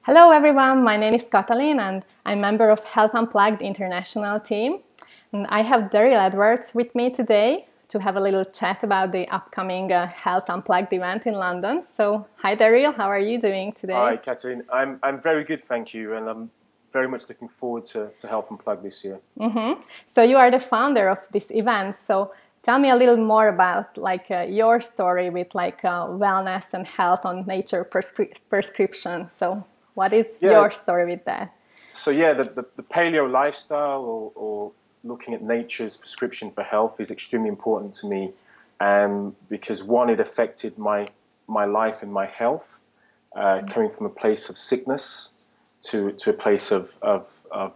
Hello everyone, my name is Katalin and I'm a member of Health Unplugged international team. And I have Darryl Edwards with me today to have a little chat about the upcoming Health Unplugged event in London. So, hi Darryl, how are you doing today? Hi Katalin, I'm very good, thank you, and I'm very much looking forward to Health Unplugged this year. So you are the founder of this event. So tell me a little more about your story with wellness and health on nature prescription. So what is your story with that? So the paleo lifestyle or looking at nature's prescription for health is extremely important to me, because one, it affected my life and my health, coming from a place of sickness to a place of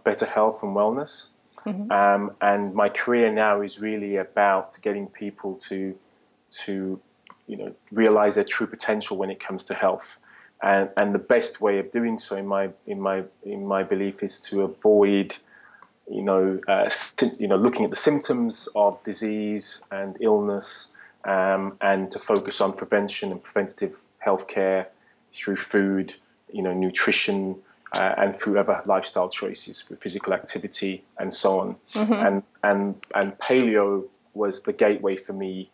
better health and wellness. And my career now is really about getting people to realize their true potential when it comes to health. And the best way of doing so, in my belief, is to avoid, looking at the symptoms of disease and illness, and to focus on prevention and preventative healthcare through food, nutrition, and through other lifestyle choices, with physical activity and so on. And paleo was the gateway for me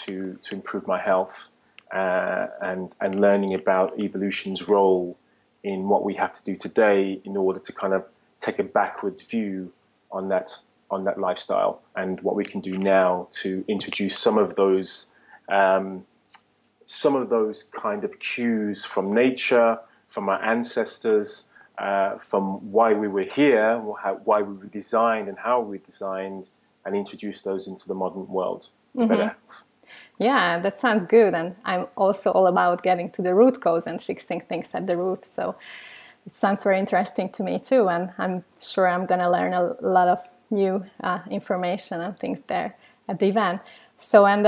to improve my health. And learning about evolution's role in what we have to do today in order to kind of take a backwards view on that lifestyle, and what we can do now to introduce some of those kind of cues from nature, from our ancestors, from why we were here, why we were designed and how we were designed, and introduce those into the modern world for better health. Yeah, that sounds good. And I'm also all about getting to the root cause and fixing things at the root. So it sounds very interesting to me too. And I'm sure I'm going to learn a lot of new information and things there at the event. So, and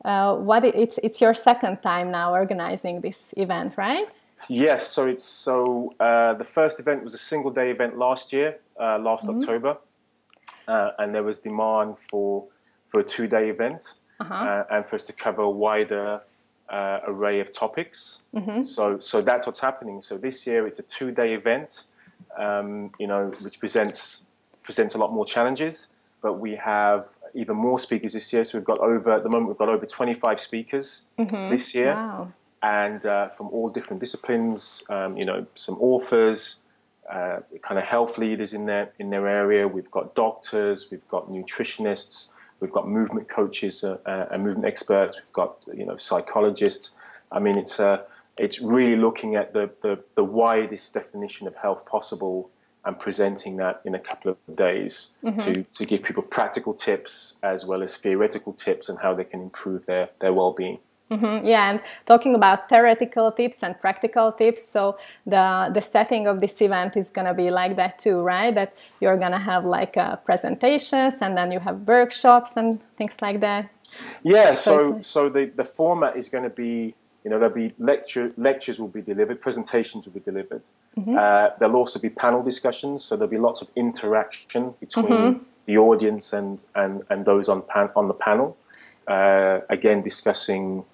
it's your second time now organizing this event, right? Yes. So the first event was a single day event last year, October. And there was demand for a 2-day event, and for us to cover a wider array of topics. So that's what's happening. So this year it's a 2-day event, which presents a lot more challenges, but we have even more speakers this year. So at the moment we've got over 25 speakers this year. Wow. And from all different disciplines, some authors, kind of health leaders in their area. We've got doctors, we've got nutritionists, we've got movement coaches and movement experts. We've got psychologists. I mean, it's really looking at the widest definition of health possible and presenting that in a couple of days to give people practical tips as well as theoretical tips on how they can improve their well-being. Yeah, and talking about theoretical tips and practical tips, so the setting of this event is going to be like that too, right? That you're going to have presentations, and then you have workshops and things like that. Yeah, so the format is going to be, there'll be lectures will be delivered, presentations will be delivered. There'll also be panel discussions, so there'll be lots of interaction between the audience and those on the panel. Again, discussing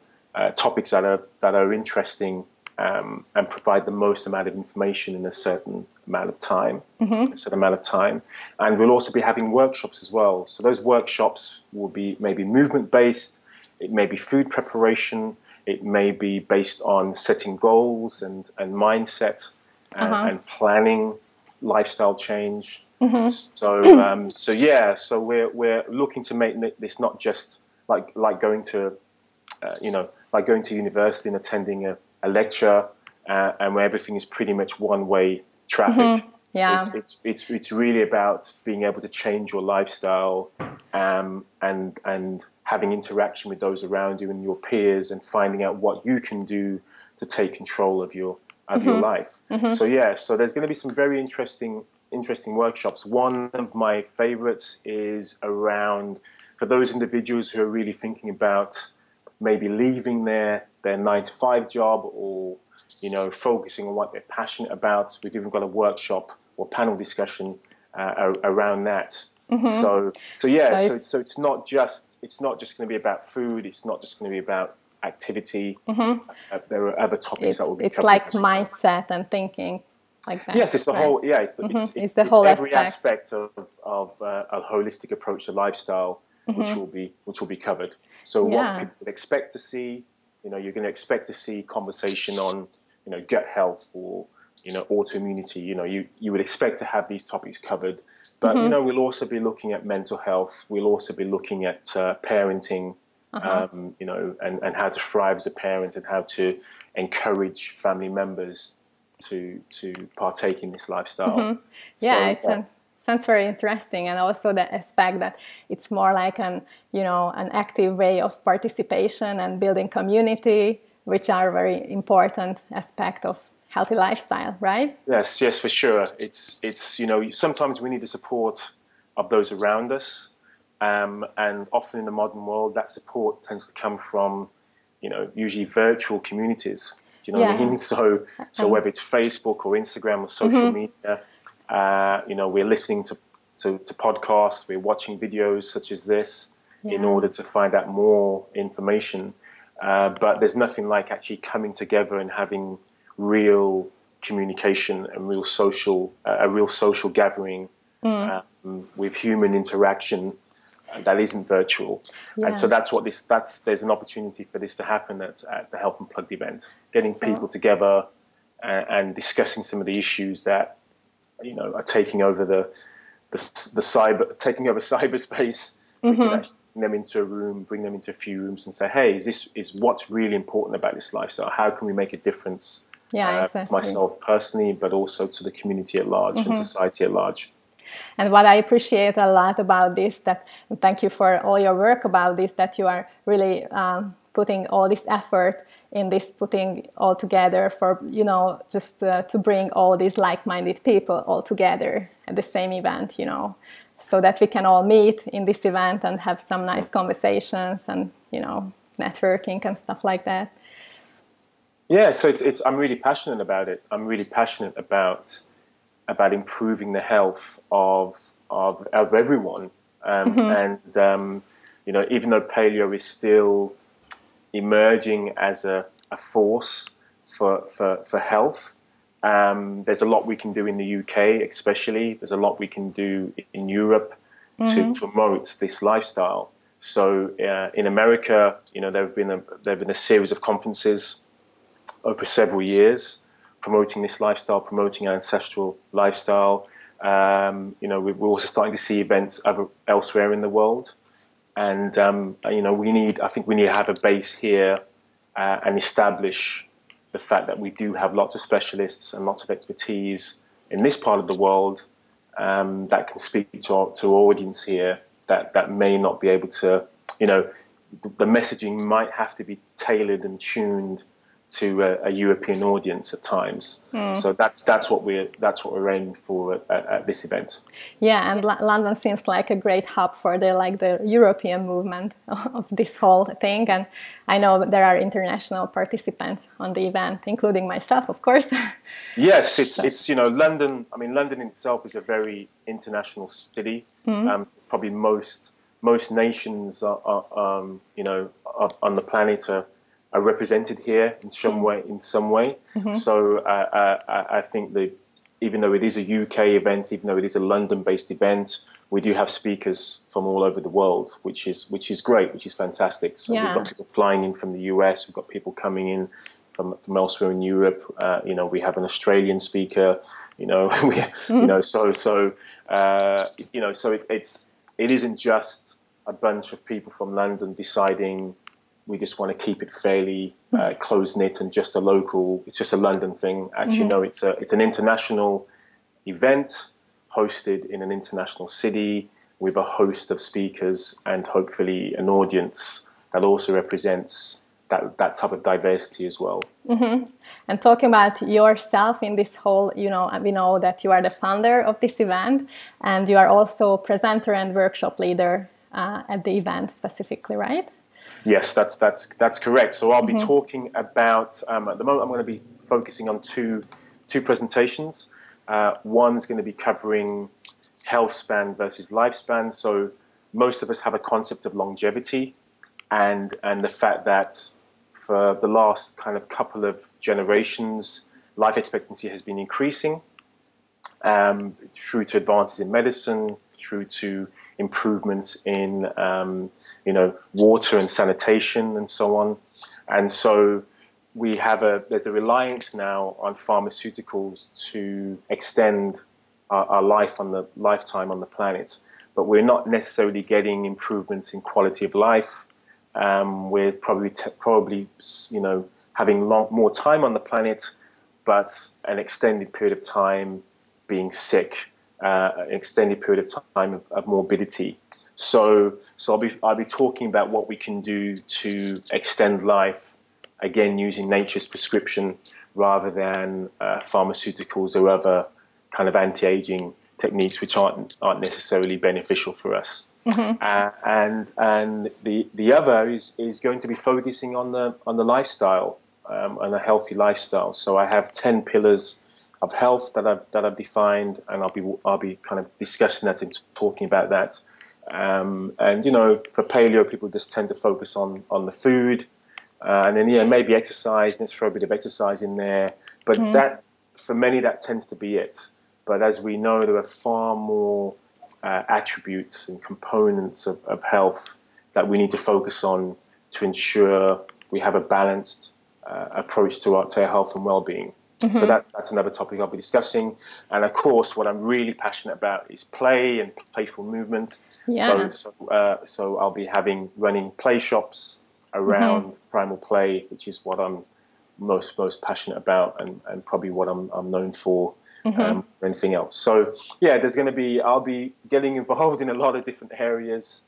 topics that are interesting and provide the most amount of information in a certain amount of time. And we'll also be having workshops as well. So those workshops will be maybe movement based, it may be food preparation, it may be based on setting goals and mindset and planning, lifestyle change. So we're looking to make this not just like going to university and attending a lecture, and where everything is pretty much one-way traffic. Yeah, it's really about being able to change your lifestyle, and having interaction with those around you and your peers, and finding out what you can do to take control of your life. So there's going to be some very interesting workshops. One of my favorites is around, for those individuals who are really thinking about maybe leaving their 9-to-5 job, or focusing on what they're passionate about. We've even got a workshop or panel discussion around that. So it's not just going to be about food. It's not just going to be about activity. There are other topics that will be It's covered. like mindset and thinking like that. Yes, it's the whole. Yeah, it's the whole every aspect of a holistic approach to lifestyle, which will be covered. So what people would expect to see, you're going to expect to see conversation on, gut health or autoimmunity. You would expect to have these topics covered, but we'll also be looking at mental health. We'll also be looking at parenting, and how to thrive as a parent and how to encourage family members to partake in this lifestyle. Yeah, so, sounds very interesting, and also the aspect that it's more like an active way of participation and building community, which are very important aspect of healthy lifestyle, right? Yes, for sure. It's sometimes we need the support of those around us, and often in the modern world, that support tends to come from usually virtual communities. Do you know what I mean? So whether it's Facebook or Instagram or social media, we're listening to podcasts, we're watching videos such as this in order to find out more information. But there's nothing like actually coming together and having real communication and a real social gathering with human interaction that isn't virtual. And so there's an opportunity for this to happen at the Health Unplugged event, getting people together and discussing some of the issues that are taking over cyberspace. We can actually bring them into a room, bring them into a few rooms, and say, "Hey, is what's really important about this lifestyle? How can we make a difference to myself personally, but also to the community at large and society at large?" And what I appreciate a lot about this, thank you for all your work about this, that you are really putting all this effort in this, putting all together for, just to bring all these like-minded people all together at the same event, so that we can all meet in this event and have some nice conversations and, networking and stuff like that. Yeah, so I'm really passionate about it. I'm really passionate about improving the health of everyone, and even though paleo is still emerging as a force for health, there's a lot we can do in the UK, especially. There's a lot we can do in Europe to promote this lifestyle. So in America, there have been a series of conferences over several years, promoting this lifestyle, promoting our ancestral lifestyle. We're also starting to see events elsewhere in the world, and I think we need to have a base here and establish the fact that we do have lots of specialists and lots of expertise in this part of the world that can speak to our audience here that may not be able to. The messaging might have to be tailored and tuned to a European audience at times. So that's what we're aiming for at this event. Yeah, and London seems like a great hub for the European movement of this whole thing. And I know there are international participants on the event, including myself, of course. Yes, it's London. I mean, London itself is a very international city. Probably most nations are on the planet are represented here in some way. So I think that even though it is a UK event, even though it is a London-based event, we do have speakers from all over the world, which is great, which is fantastic. So we've got people flying in from the US, we've got people coming in from elsewhere in Europe. We have an Australian speaker. It isn't just a bunch of people from London deciding we just want to keep it fairly close-knit and just it's just a London thing. Actually, no, it's an international event hosted in an international city with a host of speakers and hopefully an audience that also represents that type of diversity as well. And talking about yourself in this whole, we know that you are the founder of this event and you are also presenter and workshop leader at the event specifically, right? Yes, that's correct. So I'll be talking about, at the moment I'm going to be focusing on two presentations. One's going to be covering Healthspan versus Lifespan. So most of us have a concept of longevity and the fact that for the last kind of couple of generations, life expectancy has been increasing through to advances in medicine, through to improvements in water and sanitation and so on. And so there's a reliance now on pharmaceuticals to extend our lifetime on the planet, but we're not necessarily getting improvements in quality of life. We're probably having more time on the planet, but an extended period of time being sick, an extended period of time of morbidity. So I'll be talking about what we can do to extend life, again using nature's prescription rather than pharmaceuticals or other kind of anti-aging techniques which aren't necessarily beneficial for us. And the other is going to be focusing on the lifestyle, on a healthy lifestyle. So I have 10 pillars of health that I've defined, and I'll be kind of discussing that and talking about that. And for paleo, people just tend to focus on the food, and then maybe exercise. Let's throw a bit of exercise in there, but that for many that tends to be it. But as we know, there are far more attributes and components of health that we need to focus on to ensure we have a balanced approach to our health and well-being. So that's another topic I'll be discussing. And of course, what I'm really passionate about is play and playful movement. Yeah. So I'll be running play shops around primal play, which is what I'm most passionate about, and probably what I'm known for. Anything else. So yeah, I'll be getting involved in a lot of different areas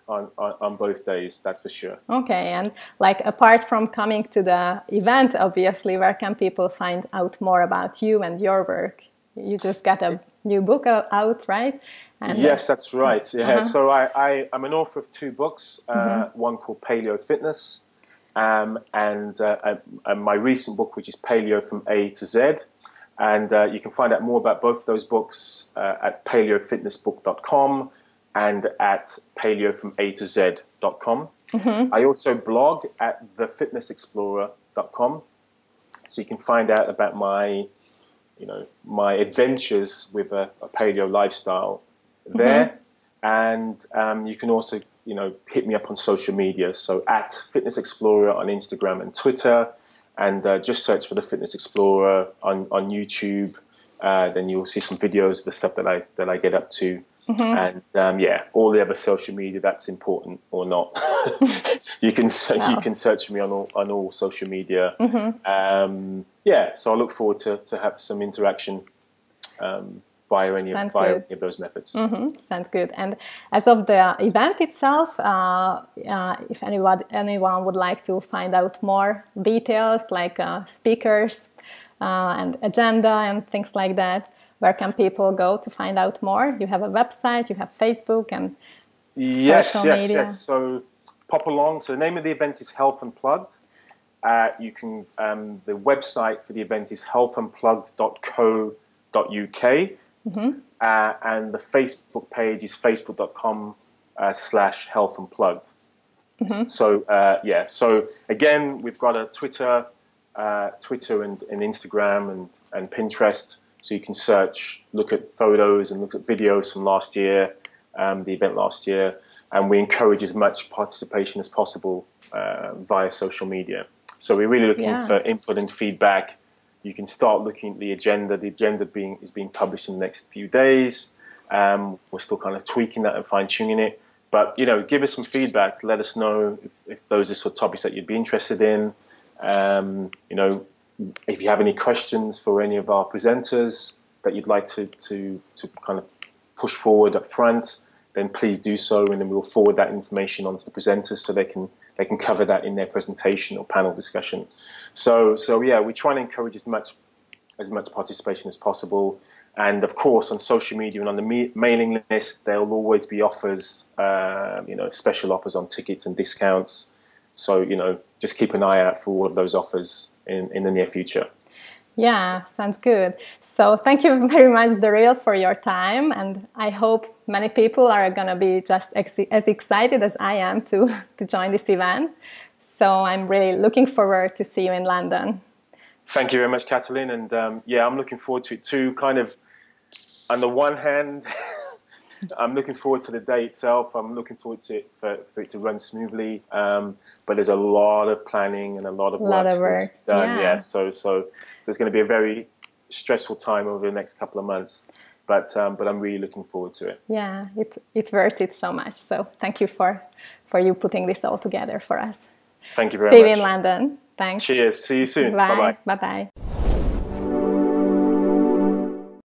on both days, that's for sure. Okay, and like apart from coming to the event, obviously, where can people find out more about you and your work? You just got a new book out, right? And yes, that's right. Yeah. So I'm an author of 2 books, one called Paleo Fitness, and my recent book, which is Paleo from A to Z. And you can find out more about both those books at paleofitnessbook.com and at paleofromatoz.com. I also blog at thefitnessexplorer.com, so you can find out about my adventures with a paleo lifestyle there. And you can also hit me up on social media, so at Fitness Explorer on Instagram and Twitter. And just search for the Fitness Explorer on YouTube. Then you'll see some videos of the stuff that I get up to. And all the other social media that's important or not. you can search for me on all social media. So I look forward to have some interaction via any of those methods. Sounds good. And as of the event itself, if anyone would like to find out more details, like speakers and agenda and things like that, where can people go to find out more? You have a website, you have Facebook and social media. Yes. So pop along. So the name of the event is Health Unplugged. You can the website for the event is healthunplugged.co.uk. And the Facebook page is facebook.com/Health Unplugged. So so again, we've got a Twitter and Instagram and Pinterest, so you can look at photos and look at videos from last year, the event last year, and we encourage as much participation as possible via social media. So we're really looking for input and feedback. You can start looking at the agenda. The agenda is being published in the next few days. We're still kind of tweaking that and fine-tuning it. But, give us some feedback. Let us know if those are sort of topics that you'd be interested in. If you have any questions for any of our presenters that you'd like to kind of push forward up front, then please do so, and then we'll forward that information onto the presenters so they can cover that in their presentation or panel discussion. So we're trying to encourage as much participation as possible. And of course, on social media and on the mailing list, there will always be offers, special offers on tickets and discounts. So, just keep an eye out for all of those offers in the near future. Yeah, sounds good. So thank you very much, Darryl, for your time. And I hope many people are going to be just as excited as I am to join this event. So I'm really looking forward to see you in London. Thank you very much, Kathleen. And yeah, I'm looking forward to it too. Kind of, on the one hand, I'm looking forward to the day itself. I'm looking forward to it for it to run smoothly. But there's a lot of planning and a lot of work still to be done. Yeah. So it's going to be a very stressful time over the next couple of months. But I'm really looking forward to it. Yeah, it's worth it so much. So thank you for you putting this all together for us. Thank you very much. See you in London. Thanks. Cheers. See you soon. Bye. Bye-bye. Bye-bye.